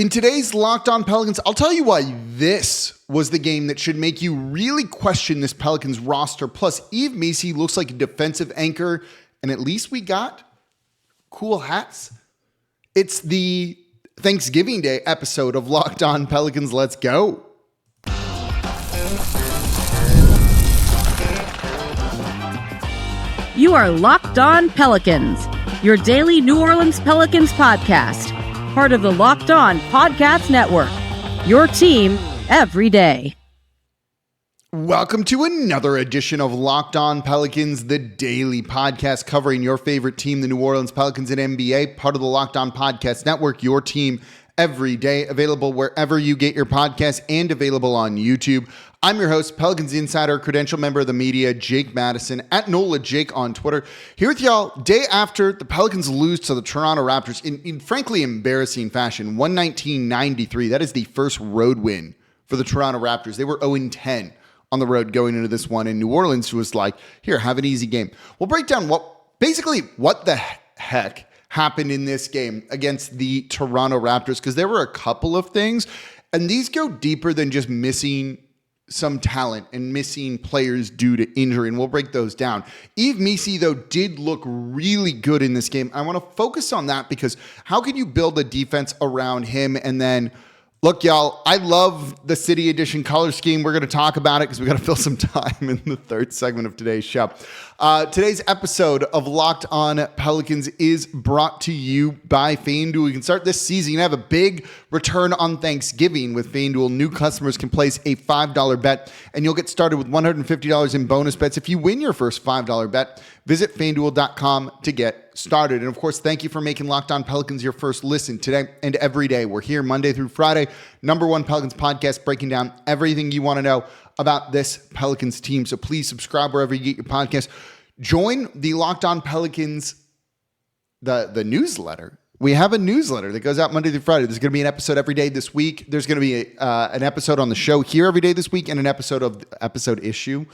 In today's Locked On Pelicans, I'll tell you why this was the game that should make you really question this Pelicans roster. Plus, Yves Missi looks like a defensive anchor, and at least we got cool hats. It's the Thanksgiving Day episode of Locked On Pelicans. Let's go. You are Locked On Pelicans, your daily New Orleans Pelicans podcast. Part of the Locked On Podcast Network, your team every day. Welcome to another edition of Locked On Pelicans, the daily podcast covering your favorite team, the New Orleans Pelicans and NBA, part of the Locked On Podcast Network, your team every day, available wherever you get your podcasts and available on YouTube. I'm your host, Pelicans Insider, credential member of the media, Jake Madison, at NOLA Jake on Twitter. Here with y'all, day after the Pelicans lose to the Toronto Raptors in frankly embarrassing fashion, 119-93. That is the first road win for the Toronto Raptors. They were 0-10 on the road going into this one, in New Orleans was like, here, have an easy game. We'll break down what the heck happened in this game against the Toronto Raptors, because there were a couple of things, and these go deeper than just missing some talent and missing players due to injury, and we'll break those down. Yves Missi, though, did look really good in this game. I want to focus on that because how can you build a defense around him? And then, look, y'all, I love the City Edition color scheme. We're going to talk about it because we got to fill some time in the third segment of today's show. Today's episode of Locked On Pelicans is brought to you by FanDuel. You can start this season. You have a big return on Thanksgiving with FanDuel. New customers can place a $5 bet, and you'll get started with $150 in bonus bets if you win your first $5 bet. Visit FanDuel.com to get started. And of course, thank you for making Locked On Pelicans your first listen today and every day. We're here Monday through Friday, #1 Pelicans podcast, breaking down everything you want to know about this Pelicans team. So please subscribe wherever you get your podcast. Join the Locked On Pelicans, the newsletter. We have a newsletter that goes out Monday through Friday. There's going to be an episode every day this week. There's going to be an episode on the show here every day this week, and an episode issue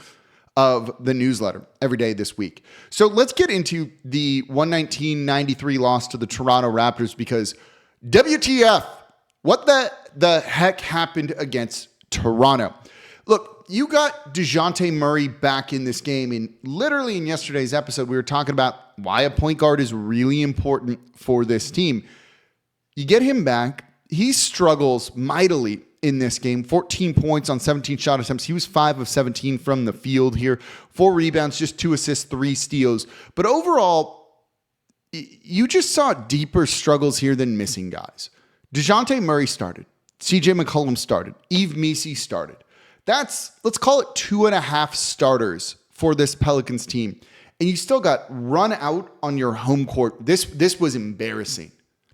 of the newsletter every day this week. So let's get into the 119-93 loss to the Toronto Raptors, because WTF, what the heck happened against Toronto? Look, you got DeJounte Murray back in this game, and literally in yesterday's episode, we were talking about why a point guard is really important for this team. You get him back. He struggles mightily in this game. 14 points on 17 shot attempts. He was 5 of 17 from the field here. 4 rebounds, just 2 assists, 3 steals. But overall, you just saw deeper struggles here than missing guys. DeJounte Murray started. CJ McCollum started. Yves Missi started. That's, let's call it 2.5 starters for this Pelicans team. And you still got run out on your home court. This was embarrassing.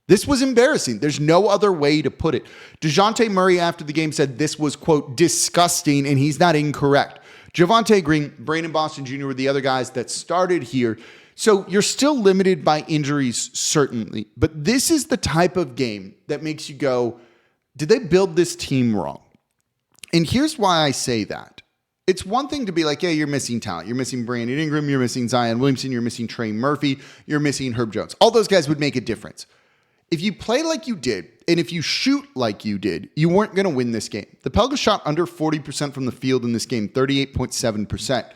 This was embarrassing. There's no other way to put it. DeJounte Murray after the game said this was, quote, disgusting, and he's not incorrect. Javonte Green, Brandon Boston Jr. were the other guys that started here. So you're still limited by injuries, certainly. But this is the type of game that makes you go, did they build this team wrong? And here's why I say that. It's one thing to be like, yeah, you're missing talent. You're missing Brandon Ingram. You're missing Zion Williamson. You're missing Trey Murphy. You're missing Herb Jones. All those guys would make a difference. If you play like you did, and if you shoot like you did, you weren't going to win this game. The Pelicans shot under 40% from the field in this game, 38.7%.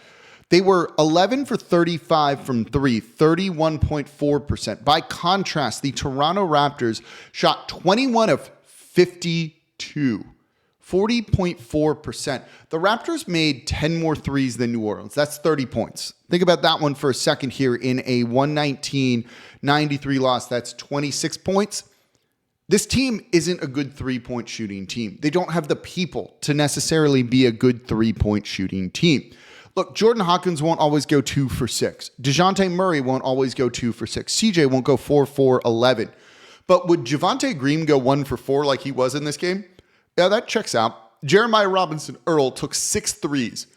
They were 11 for 35 from 3, 31.4%. By contrast, the Toronto Raptors shot 21 of 52. 40.4%. The Raptors made 10 more threes than New Orleans. That's 30 points. Think about that one for a second here. In a 119-93 loss, that's 26 points. This team isn't a good three-point shooting team. They don't have the people to necessarily be a good three-point shooting team. Look, Jordan Hawkins won't always go 2 for 6. DeJounte Murray won't always go 2 for 6. CJ won't go 4 for 11. But would Javonte Green go 1 for 4 like he was in this game? Yeah, that checks out. Jeremiah Robinson Earl took 6 threes,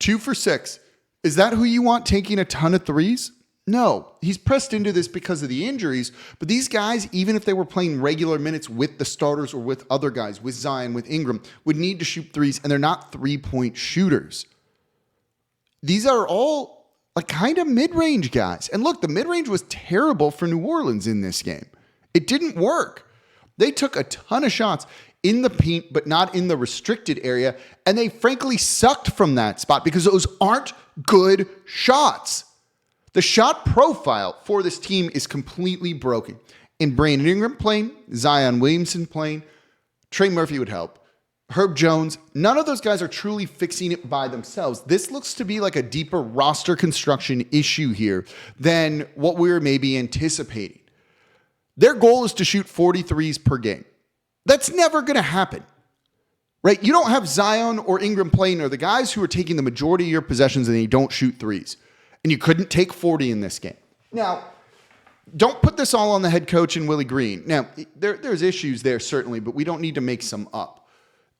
2 for 6. Is that who you want taking a ton of threes? No, he's pressed into this because of the injuries. But these guys, even if they were playing regular minutes with the starters or with other guys, with Zion, with Ingram, would need to shoot threes, and they're not three-point shooters. These are all like kind of mid-range guys. And look, the mid-range was terrible for New Orleans in this game. It didn't work. They took a ton of shots in the paint, but not in the restricted area. And they frankly sucked from that spot because those aren't good shots. The shot profile for this team is completely broken. In Brandon Ingram playing, Zion Williamson playing, Trey Murphy would help. Herb Jones, none of those guys are truly fixing it by themselves. This looks to be like a deeper roster construction issue here than what we were maybe anticipating. Their goal is to shoot 43s per game. That's never going to happen, right? You don't have Zion or Ingram playing, or the guys who are taking the majority of your possessions and they don't shoot threes. And you couldn't take 40 in this game. Now, don't put this all on the head coach and Willie Green. Now, there's issues there certainly, but we don't need to make some up.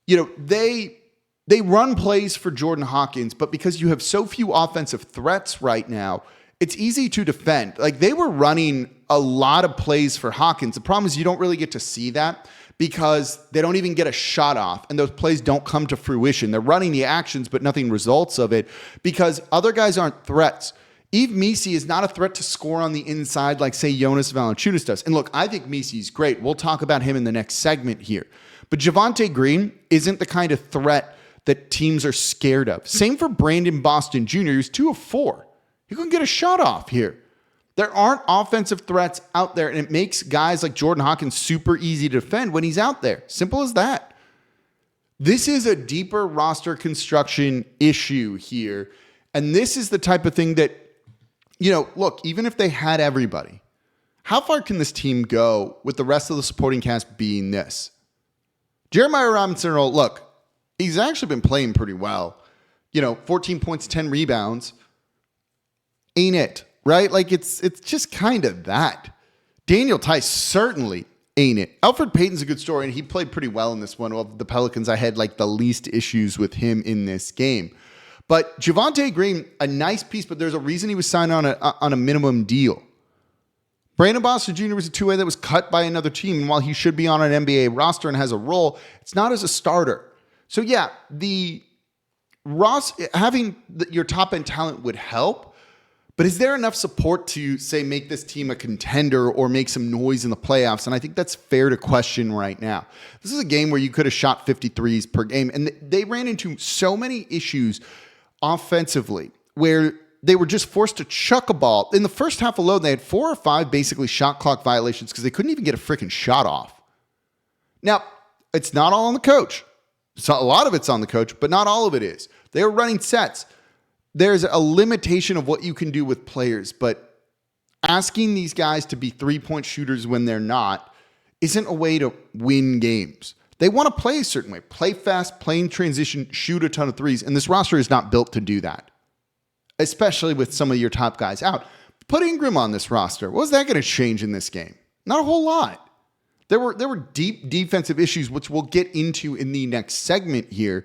You know, they run plays for Jordan Hawkins, but because you have so few offensive threats right now, it's easy to defend. Like, they were running a lot of plays for Hawkins. The problem is you don't really get to see that because they don't even get a shot off, and those plays don't come to fruition. They're running the actions, but nothing results of it because other guys aren't threats. Yves Missi is not a threat to score on the inside like, say, Jonas Valanciunas does. And look, I think Missi's great. We'll talk about him in the next segment here. But Javonte Green isn't the kind of threat that teams are scared of. Same for Brandon Boston Jr., who's 2 of 4. He couldn't get a shot off here. There aren't offensive threats out there, and it makes guys like Jordan Hawkins super easy to defend when he's out there. Simple as that. This is a deeper roster construction issue here, and this is the type of thing that, you know, look, even if they had everybody, how far can this team go with the rest of the supporting cast being this? Jeremiah Robinson Earl, look, he's actually been playing pretty well. 14 points, 10 rebounds. Ain't it, right? Like, it's just kind of that. Daniel Tice certainly ain't it. Elfrid Payton's a good story, and he played pretty well in this one. Of the Pelicans, I had like the least issues with him in this game. But Javonte Green, a nice piece, but there's a reason he was signed on a minimum deal. Brandon Boston Jr. was a two-way that was cut by another team, and while he should be on an NBA roster and has a role, it's not as a starter. So yeah, having your top-end talent would help, but is there enough support to, say, make this team a contender or make some noise in the playoffs? And I think that's fair to question right now. This is a game where you could have shot 53s per game, and they ran into so many issues offensively where they were just forced to chuck a ball. In the first half alone, they had 4 or 5 basically shot clock violations because they couldn't even get a freaking shot off. Now, it's not all on the coach. So a lot of it's on the coach, but not all of it is. They were running sets. There's a limitation of what you can do with players, but asking these guys to be three-point shooters when they're not isn't a way to win games. They want to play a certain way. Play fast, play in transition, shoot a ton of threes, and this roster is not built to do that, especially with some of your top guys out. Put Ingram on this roster. What was that going to change in this game? Not a whole lot. There were deep defensive issues, which we'll get into in the next segment here.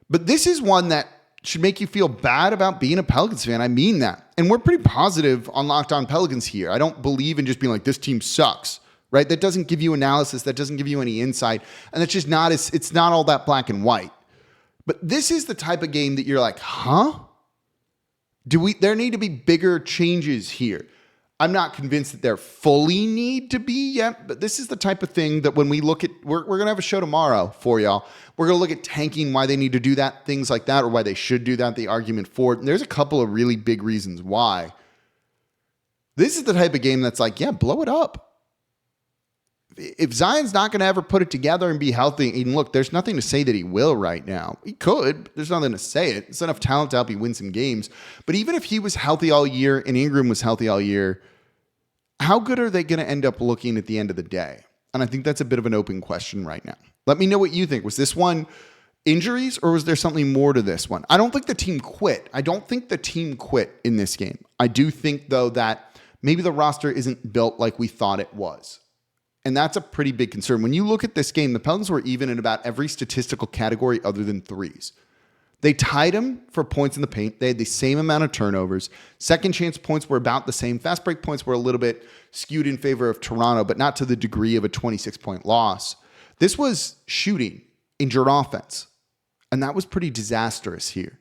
But this is one that should make you feel bad about being a Pelicans fan. I mean that. And we're pretty positive on Locked On Pelicans here. I don't believe in just being like, this team sucks, right? That doesn't give you analysis. That doesn't give you any insight. And that's just it's not all that black and white. But this is the type of game that you're like, huh? There need to be bigger changes here. I'm not convinced that there fully need to be yet, but this is the type of thing that when we look at, we're going to have a show tomorrow for y'all. We're going to look at tanking, why they need to do that, things like that, or why they should do that, the argument for it. And there's a couple of really big reasons why. This is the type of game that's like, yeah, blow it up. If Zion's not going to ever put it together and be healthy, and look, there's nothing to say that he will right now. He could. There's nothing to say it. It's enough talent to help you win some games. But even if he was healthy all year and Ingram was healthy all year, how good are they going to end up looking at the end of the day? And I think that's a bit of an open question right now. Let me know what you think. Was this one injuries or was there something more to this one? I don't think the team quit. I don't think the team quit in this game. I do think, though, that maybe the roster isn't built like we thought it was. And that's a pretty big concern. When you look at this game, the Pelicans were even in about every statistical category other than threes. They tied them for points in the paint. They had the same amount of turnovers. Second chance points were about the same. Fast break points were a little bit skewed in favor of Toronto, but not to the degree of a 26-point loss. This was shooting, injured offense. And that was pretty disastrous here.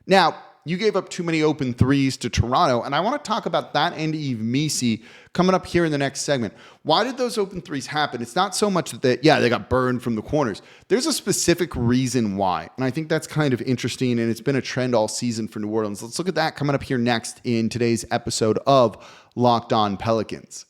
Now, you gave up too many open threes to Toronto, and I want to talk about that and Yves Missi coming up here in the next segment. Why did those open threes happen? It's not so much that they got burned from the corners. There's a specific reason why, and I think that's kind of interesting, and it's been a trend all season for New Orleans. Let's look at that coming up here next in today's episode of Locked On Pelicans.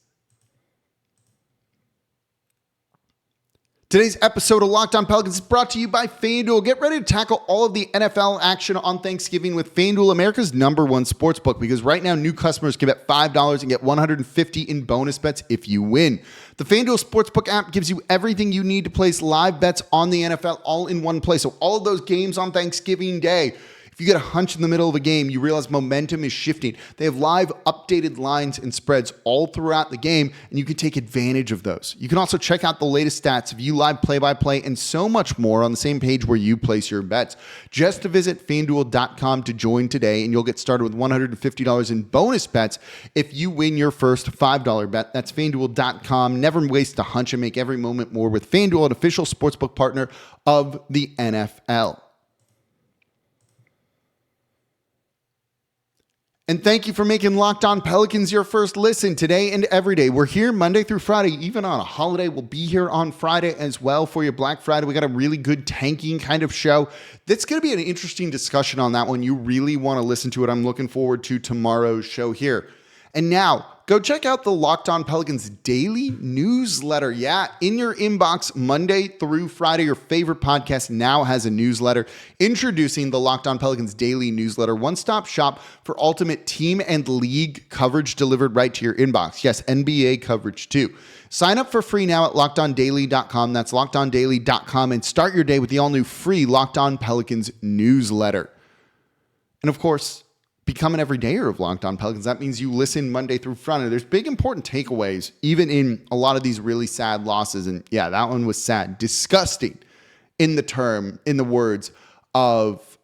Today's episode of Locked On Pelicans is brought to you by FanDuel. Get ready to tackle all of the NFL action on Thanksgiving with FanDuel, America's #1 sportsbook, because right now new customers can bet $5 and get $150 in bonus bets if you win. The FanDuel Sportsbook app gives you everything you need to place live bets on the NFL all in one place. So all of those games on Thanksgiving Day, if you get a hunch in the middle of a game, you realize momentum is shifting. They have live updated lines and spreads all throughout the game, and you can take advantage of those. You can also check out the latest stats, view live play-by-play, and so much more on the same page where you place your bets. Just to visit FanDuel.com to join today, and you'll get started with $150 in bonus bets if you win your first $5 bet. That's FanDuel.com. Never waste a hunch and make every moment more with FanDuel, an official sportsbook partner of the NFL. And thank you for making Locked On Pelicans your first listen today and every day. We're here Monday through Friday, even on a holiday. We'll be here on Friday as well for your Black Friday. We got a really good tanking kind of show. That's going to be an interesting discussion on that one. You really want to listen to it. I'm looking forward to tomorrow's show here. And now, go check out the Locked On Pelicans daily newsletter. Yeah, in your inbox Monday through Friday, your favorite podcast now has a newsletter. Introducing the Locked On Pelicans daily newsletter, one-stop shop for ultimate team and league coverage delivered right to your inbox. Yes, NBA coverage too. Sign up for free now at LockedOnDaily.com. That's LockedOnDaily.com, and start your day with the all-new free Locked On Pelicans newsletter. And of course, become an everydayer of Locked On Pelicans. That means you listen Monday through Friday. There's big important takeaways, even in a lot of these really sad losses. And yeah, that one was sad. Disgusting in the words of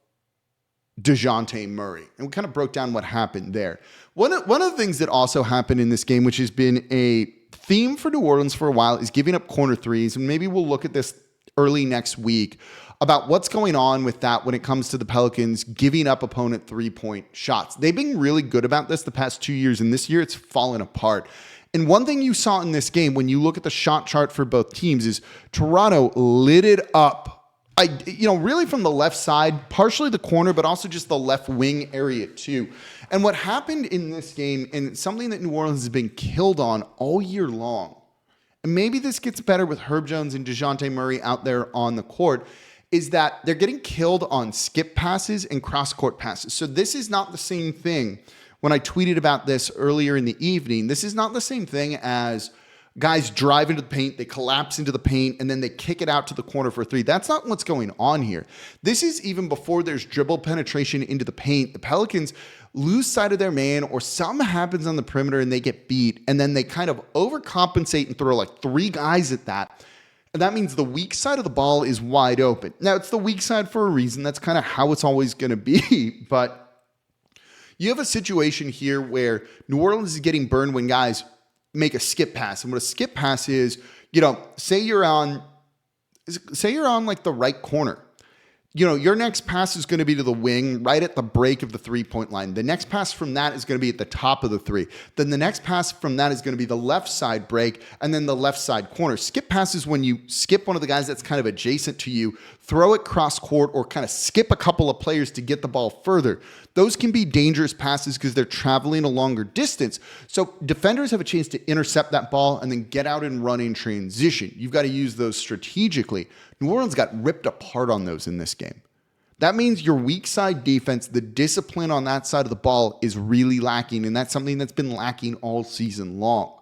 DeJounte Murray. And we kind of broke down what happened there. One of the things that also happened in this game, which has been a theme for New Orleans for a while, is giving up corner threes. And maybe we'll look at this early next week about what's going on with that when it comes to the Pelicans giving up opponent three-point shots. They've been really good about this the past 2 years, and this year it's fallen apart. And one thing you saw in this game when you look at the shot chart for both teams is Toronto lit it up. Really from the left side, partially the corner, but also just the left wing area too. And what happened in this game, and it's something that New Orleans has been killed on all year long, and maybe this gets better with Herb Jones and DeJounte Murray out there on the court, is that they're getting killed on skip passes and cross-court passes. So this is not the same thing. When I tweeted about this earlier in the evening, this is not the same thing as guys drive into the paint, they collapse into the paint, and then they kick it out to the corner for a three. That's not what's going on here. This is even before there's dribble penetration into the paint. The Pelicans lose sight of their man, or something happens on the perimeter and they get beat, and then they kind of overcompensate and throw like three guys at that. And that means the weak side of the ball is wide open. Now, it's the weak side for a reason. That's kind of how it's always going to be. But you have a situation here where New Orleans is getting burned when guys make a skip pass. And what a skip pass is, say you're on like the right corner. Your next pass is going to be to the wing right at the break of the three-point line. The next pass from that is going to be at the top of the three. Then the next pass from that is going to be the left side break and then the left side corner. Skip pass is when you skip one of the guys that's kind of adjacent to you, throw it cross court, or kind of skip a couple of players to get the ball further. Those can be dangerous passes because they're traveling a longer distance. So defenders have a chance to intercept that ball and then get out and run in transition. You've got to use those strategically. New Orleans got ripped apart on those in this game. That means your weak side defense, the discipline on that side of the ball is really lacking, and that's something that's been lacking all season long.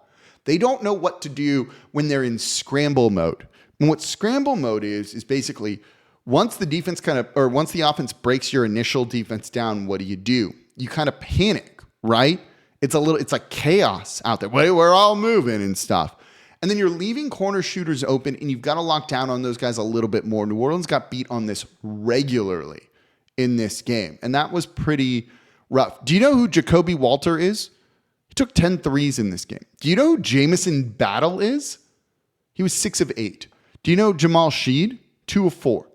They don't know what to do when they're in scramble mode. And what scramble mode is basically once the offense breaks your initial defense down, what do? You kind of panic, right? It's like chaos out there. We're all moving and stuff. And then you're leaving corner shooters open, and you've got to lock down on those guys a little bit more. New Orleans got beat on this regularly in this game, and that was pretty rough. Do you know who Jacoby Walter is? He took 10 threes in this game. Do you know who Jamison Battle is? He was 6 of 8. Do you know Jamal Sheed? 2 of 4.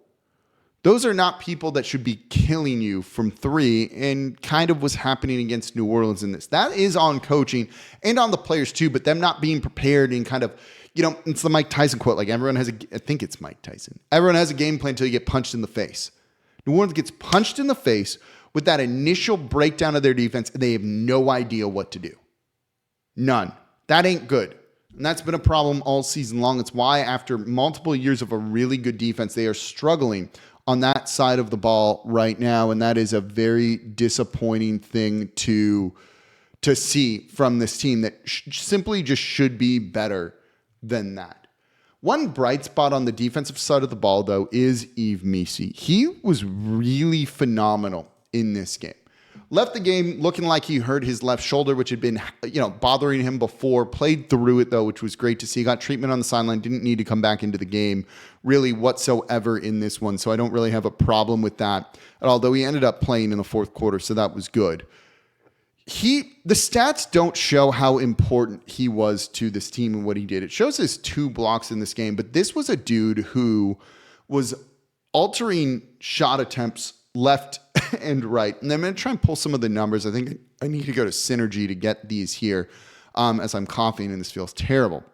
Those are not people that should be killing you from three, and kind of was happening against New Orleans in this. That is on coaching and on the players too, but them not being prepared and kind of, it's the Mike Tyson quote, like everyone has I think it's Mike Tyson. Everyone has a game plan until you get punched in the face. New Orleans gets punched in the face with that initial breakdown of their defense, and they have no idea what to do. None. That ain't good. And that's been a problem all season long. It's why after multiple years of a really good defense, they are struggling on that side of the ball right now. And that is a very disappointing thing to see from this team that simply just should be better than that. One bright spot on the defensive side of the ball, though, is Yves Missi. He was really phenomenal in this game. Left the game looking like he hurt his left shoulder, which had been, bothering him before. Played through it, though, which was great to see. Got treatment on the sideline. Didn't need to come back into the game really whatsoever in this one. So I don't really have a problem with that at all, though he ended up playing in the fourth quarter, so that was good. The stats don't show how important he was to this team and what he did. It shows his 2 blocks in this game, but this was a dude who was altering shot attempts left and right. And I'm going to try and pull some of the numbers. I think I need to go to Synergy to get these here as I'm coughing, and this feels terrible.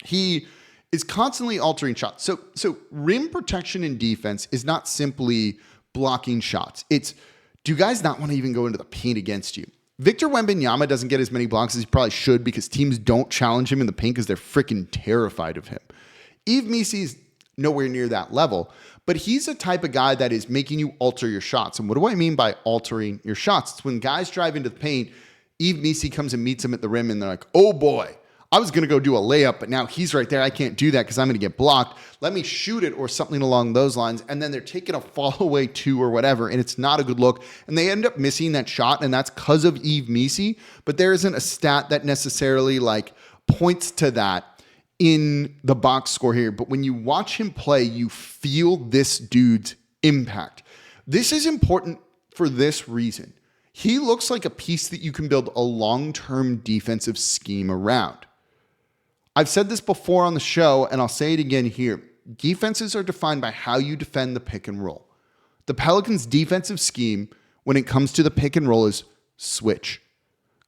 He is constantly altering shots. So rim protection in defense is not simply blocking shots. It's, do guys not want to even go into the paint against you? Victor Wembanyama doesn't get as many blocks as he probably should because teams don't challenge him in the paint because they're freaking terrified of him. Yves Missi's nowhere near that level, but he's a type of guy that is making you alter your shots. And what do I mean by altering your shots? It's when guys drive into the paint, Yves Missi comes and meets him at the rim, and they're like, oh boy, I was going to go do a layup, but now he's right there. I can't do that because I'm going to get blocked. Let me shoot it, or something along those lines. And then they're taking a fall away 2 or whatever, and it's not a good look. And they end up missing that shot, and that's because of Yves Missi. But there isn't a stat that necessarily points to that in the box score here. But when you watch him play, you feel this dude's impact. This is important for this reason. He looks like a piece that you can build a long-term defensive scheme around. I've said this before on the show, and I'll say it again here. Defenses are defined by how you defend the pick and roll. The Pelicans' defensive scheme when it comes to the pick and roll is switch.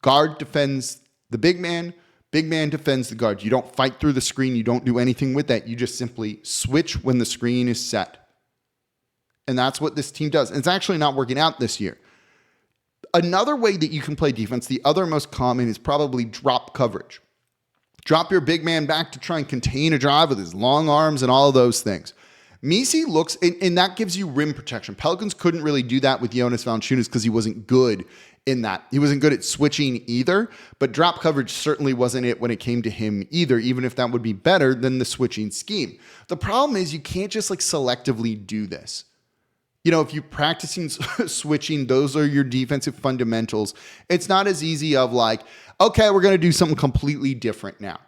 Guard defends the big man defends the guard. You don't fight through the screen. You don't do anything with that. You just simply switch when the screen is set. And that's what this team does. And it's actually not working out this year. Another way that you can play defense, the other most common, is probably drop coverage. Drop your big man back to try and contain a drive with his long arms and all of those things. Missi looks, and that gives you rim protection. Pelicans couldn't really do that with Jonas Valanciunas because he wasn't good in that. He wasn't good at switching either, but drop coverage certainly wasn't it when it came to him either, even if that would be better than the switching scheme. The problem is you can't just selectively do this. If you're practicing switching, those are your defensive fundamentals. It's not as easy of okay, we're going to do something completely different now.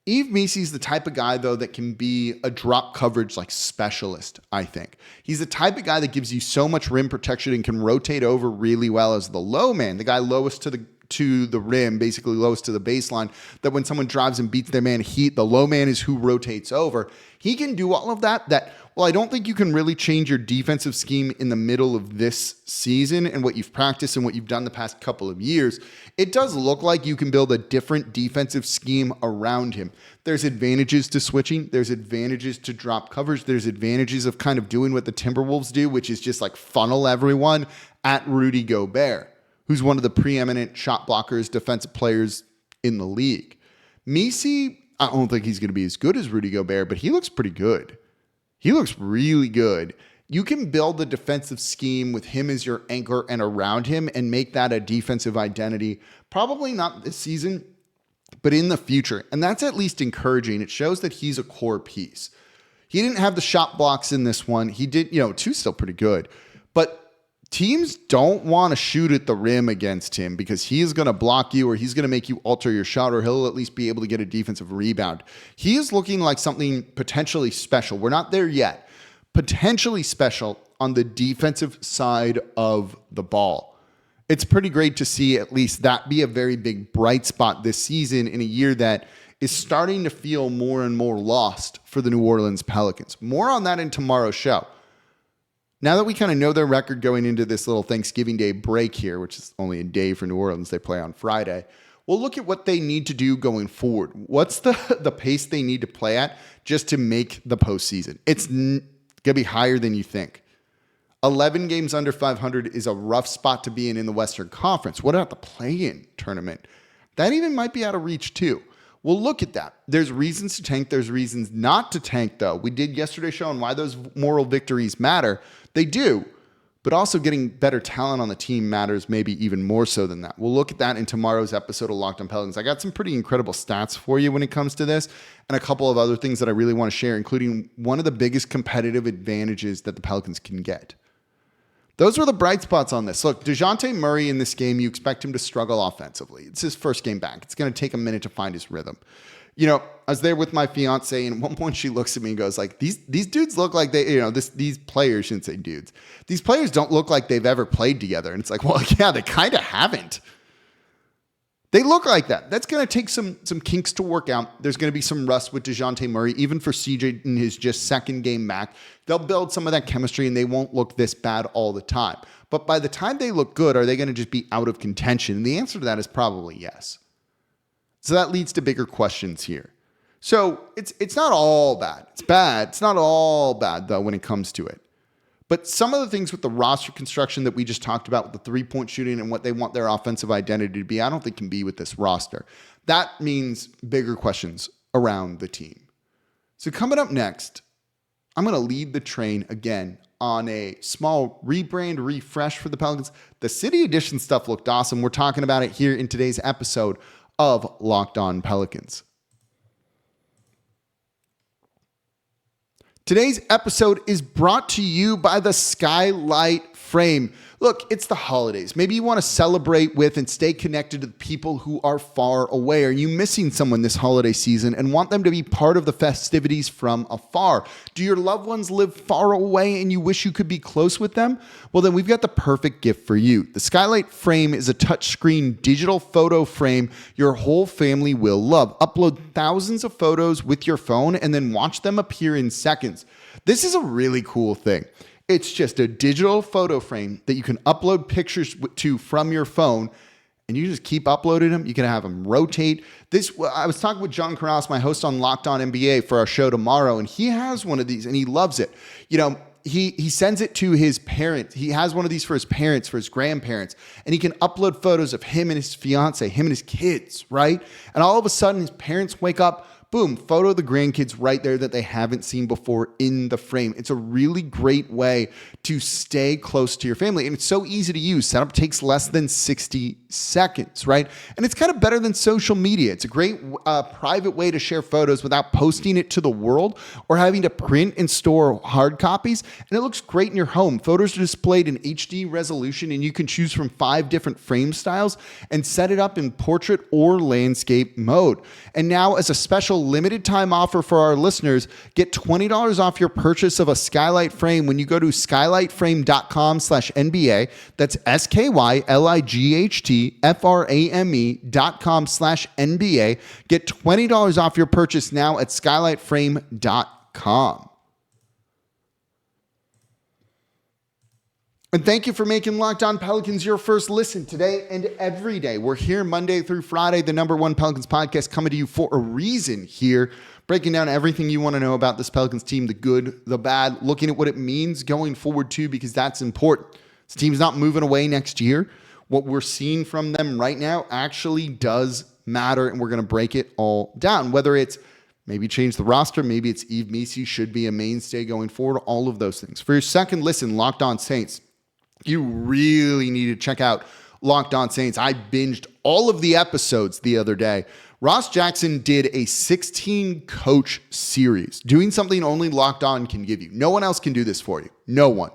Yves Missi is the type of guy, though, that can be a drop coverage specialist, I think. He's the type of guy that gives you so much rim protection and can rotate over really well as the low man, the guy lowest to the rim, basically lowest to the baseline, that when someone drives and beats their man, the low man is who rotates over. He can do all of that. Well, I don't think you can really change your defensive scheme in the middle of this season and what you've practiced and what you've done the past couple of years. It does look like you can build a different defensive scheme around him. There's advantages to switching. There's advantages to drop coverage. There's advantages of kind of doing what the Timberwolves do, which is just funnel everyone at Rudy Gobert, who's one of the preeminent shot blockers, defensive players in the league. Missi, I don't think he's going to be as good as Rudy Gobert, but he looks pretty good. He looks really good. You can build a defensive scheme with him as your anchor and around him and make that a defensive identity. Probably not this season, but in the future. And that's at least encouraging. It shows that he's a core piece. He didn't have the shot blocks in this one. He did, 2's still pretty good. But teams don't want to shoot at the rim against him because he's going to block you or he's going to make you alter your shot or he'll at least be able to get a defensive rebound. He is looking like something potentially special. We're not there yet. Potentially special on the defensive side of the ball. It's pretty great to see at least that be a very big bright spot this season in a year that is starting to feel more and more lost for the New Orleans Pelicans. More on that in tomorrow's show. Now that we kind of know their record going into this little Thanksgiving Day break here, which is only a day for New Orleans, they play on Friday, we'll look at what they need to do going forward. What's the pace they need to play at just to make the postseason? It's going to be higher than you think. 11 games under 500 is a rough spot to be in the Western Conference. What about the play-in tournament? That even might be out of reach too. We'll look at that. There's reasons to tank. There's reasons not to tank, though. We did yesterday's show on why those moral victories matter. They do, but also getting better talent on the team matters maybe even more so than that. We'll look at that in tomorrow's episode of Locked on Pelicans. I got some pretty incredible stats for you when it comes to this and a couple of other things that I really want to share, including one of the biggest competitive advantages that the Pelicans can get. Those were the bright spots on this. Look, DeJounte Murray in this game, you expect him to struggle offensively. It's his first game back. It's going to take a minute to find his rhythm. You know, I was there with my fiance, and at one point she looks at me and goes like, these dudes look like they, these players, shouldn't say dudes. These players don't look like they've ever played together. And it's like, well, yeah, they kind of haven't. They look like that. That's going to take some kinks to work out. There's going to be some rust with DeJounte Murray, even for CJ in his just second game back. They'll build some of that chemistry, and they won't look this bad all the time. But by the time they look good, are they going to just be out of contention? And the answer to that is probably yes. So that leads to bigger questions here. So it's not all bad. It's bad. It's not all bad, though, when it comes to it. But some of the things with the roster construction that we just talked about with the three-point shooting and what they want their offensive identity to be, I don't think can be with this roster. That means bigger questions around the team. So coming up next, I'm going to lead the train again on a small rebrand refresh for the Pelicans. The City Edition stuff looked awesome. We're talking about it here in today's episode of Locked on Pelicans. Today's episode is brought to you by the Skylight Frame. Look, it's the holidays. Maybe you want to celebrate with and stay connected to the people who are far away. Are you missing someone this holiday season and want them to be part of the festivities from afar? Do your loved ones live far away and you wish you could be close with them? Well, then we've got the perfect gift for you. The Skylight Frame is a touchscreen digital photo frame your whole family will love. Upload thousands of photos with your phone and then watch them appear in seconds. This is a really cool thing. It's just a digital photo frame that you can upload pictures to from your phone, and you just keep uploading them. You can have them rotate. I was talking with John Corrales, my host on Locked On NBA, for our show tomorrow, and he has one of these, and he loves it. You know, he sends it to his parents. He has one of these for his parents, for his grandparents, and he can upload photos of him and his fiance, him and his kids, right? And all of a sudden, his parents wake up, boom, photo of the grandkids right there that they haven't seen before in the frame. It's a really great way to stay close to your family. And it's so easy to use. Setup takes less than 60 seconds, right? And it's kind of better than social media. It's a great private way to share photos without posting it to the world or having to print and store hard copies. And it looks great in your home. Photos are displayed in HD resolution, and you can choose from 5 different frame styles and set it up in portrait or landscape mode. And now, as a special limited time offer for our listeners, get $20 off your purchase of a Skylight Frame when you go to skylightframe.com/NBA. That's skylightframe.com/NBA. Get $20 off your purchase now at skylightframe.com. And thank you for making Locked On Pelicans your first listen today and every day. We're here Monday through Friday, the #1 Pelicans podcast, coming to you for a reason here, breaking down everything you want to know about this Pelicans team, the good, the bad, looking at what it means going forward too, because that's important. This team's not moving away next year. What we're seeing from them right now actually does matter, and we're going to break it all down, whether it's maybe change the roster, maybe it's Yves Missi should be a mainstay going forward, all of those things. For your second listen, Locked On Saints, you really need to check out Locked On Saints. I binged all of the episodes the other day. Ross Jackson did a 16-coach series, doing something only Locked On can give you. No one else can do this for you. No one.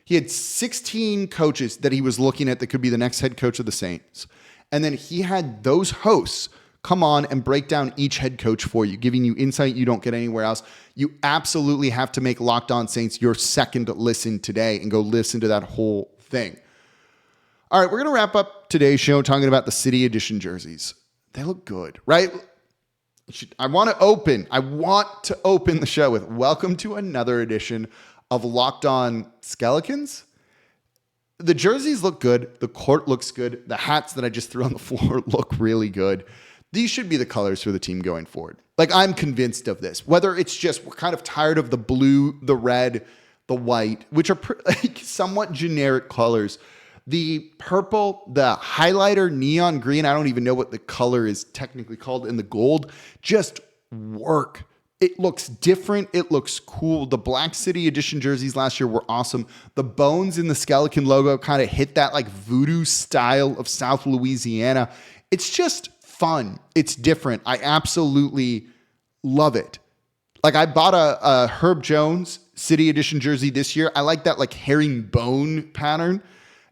He had 16 coaches that he was looking at that could be the next head coach of the Saints. And then he had those hosts come on and break down each head coach for you, giving you insight you don't get anywhere else. You absolutely have to make Locked On Saints your second listen today and go listen to that whole thing. All right, we're going to wrap up today's show talking about the City Edition jerseys. They look good, right? I want to open the show with welcome to another edition of Locked On Skeletons. The jerseys look good. The court looks good. The hats that I just threw on the floor look really good. These should be the colors for the team going forward. Like, I'm convinced of this. Whether it's just we're kind of tired of the blue, the red, the white, which are like somewhat generic colors. The purple, the highlighter neon green, I don't even know what the color is technically called, and the gold just work. It looks different. It looks cool. The Black City Edition jerseys last year were awesome. The bones in the skeleton logo kind of hit that like voodoo style of South Louisiana. It's just fun. It's different. I absolutely love it. Like, I bought a Herb Jones City Edition jersey this year. I like that like herringbone pattern.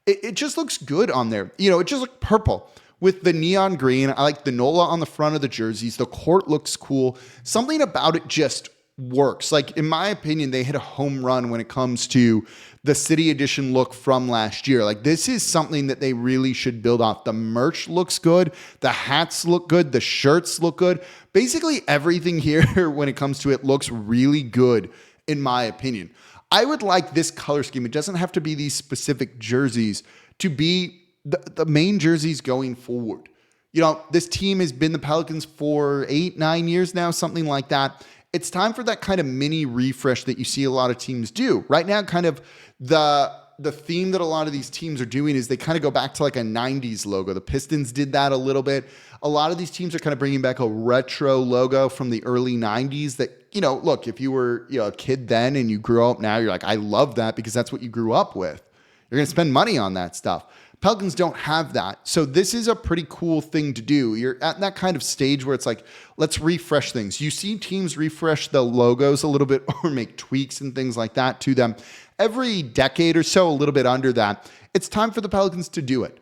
It just looks good on there. You know, it just looks purple with the neon green. I like the NOLA on the front of the jerseys. The court looks cool. Something about it just works. Like, in my opinion, they hit a home run when it comes to the City Edition look from last year. Like, this is something that they really should build off. The merch looks good. The hats look good. The shirts look good. Basically, everything here when it comes to it looks really good, in my opinion. I would like this color scheme. It doesn't have to be these specific jerseys to be the main jerseys going forward. You know, this team has been the Pelicans for 8-9 years now, something like that. It's time for that kind of mini refresh that you see a lot of teams do. Right now, kind of the theme that a lot of these teams are doing is they kind of go back to like a 90s logo. The Pistons did that a little bit. A lot of these teams are kind of bringing back a retro logo from the early 90s that, you know, look, if you were a kid then and you grew up now, you're like, I love that because that's what you grew up with. You're going to spend money on that stuff. Pelicans don't have that. So this is a pretty cool thing to do. You're at that kind of stage where it's like, let's refresh things. You see teams refresh the logos a little bit or make tweaks and things like that to them every decade or so, a little bit under that. It's time for the Pelicans to do it.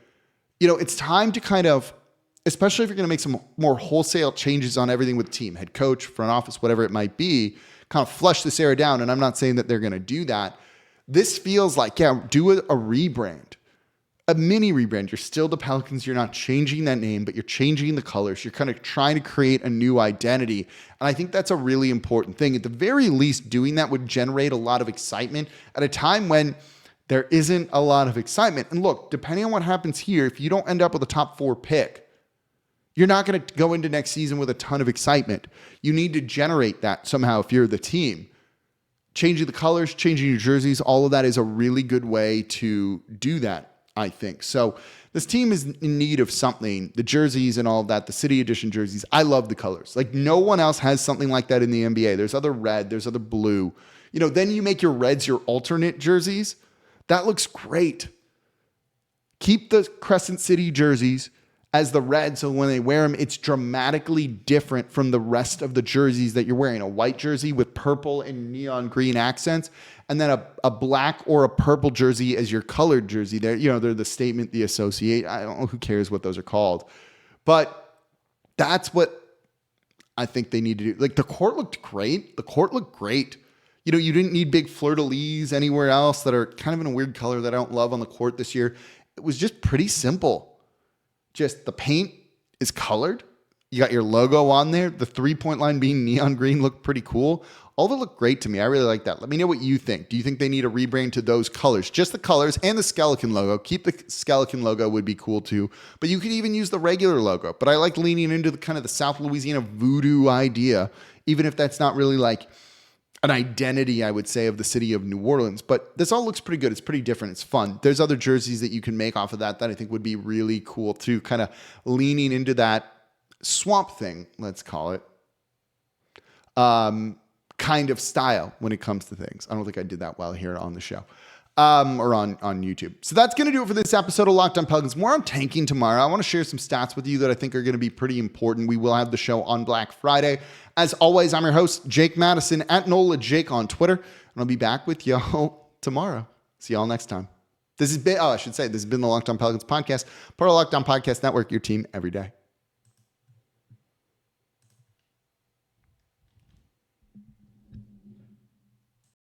You know, it's time to kind of, especially if you're going to make some more wholesale changes on everything with the team, head coach, front office, whatever it might be, kind of flush this era down. And I'm not saying that they're going to do that. This feels like, yeah, do a rebrand. A mini rebrand. You're still the Pelicans. You're not changing that name, but you're changing the colors. You're kind of trying to create a new identity. And I think that's a really important thing. At the very least, doing that would generate a lot of excitement at a time when there isn't a lot of excitement. And look, depending on what happens here, if you don't end up with a top 4 pick, you're not going to go into next season with a ton of excitement. You need to generate that somehow if you're the team. Changing the colors, changing your jerseys, all of that is a really good way to do that, I think. So this team is in need of something. The jerseys and all of that, the City Edition jerseys, I love the colors. Like, no one else has something like that in the NBA. There's other red, there's other blue. You know, then you make your reds your alternate jerseys. That looks great. Keep the Crescent City jerseys as the red, so when they wear them, it's dramatically different from the rest of the jerseys that you're wearing. A white jersey with purple and neon green accents, and then a black or a purple jersey as your colored jersey. There, you know, they're the statement, the associate. I don't know, who cares what those are called, but that's what I think they need to do. Like, the court looked great. The court looked great. You know, you didn't need big fleur-de-lis anywhere else that are kind of in a weird color that I don't love on the court this year. It was just pretty simple. Just the paint is colored. You got your logo on there. The 3-point line being neon green looked pretty cool. All of it looked great to me. I really like that. Let me know what you think. Do you think they need a rebrand to those colors? Just the colors and the skeleton logo. Keep the skeleton logo would be cool too. But you could even use the regular logo. But I like leaning into the kind of the South Louisiana voodoo idea, even if that's not really like an identity, I would say, of the city of New Orleans. But this all looks pretty good. It's pretty different. It's fun. There's other jerseys that you can make off of that I think would be really cool too, kind of leaning into that swamp thing, let's call it, kind of style when it comes to things. I don't think I did that well here on the show. Or on YouTube. So that's going to do it for this episode of Locked On Pelicans. More on tanking tomorrow. I want to share some stats with you that I think are going to be pretty important. We will have the show on Black Friday. As always, I'm your host, Jake Madison, at NOLA Jake on Twitter. And I'll be back with y'all tomorrow. See y'all next time. This has been the Locked On Pelicans podcast, part of the Locked On Podcast Network, your team every day.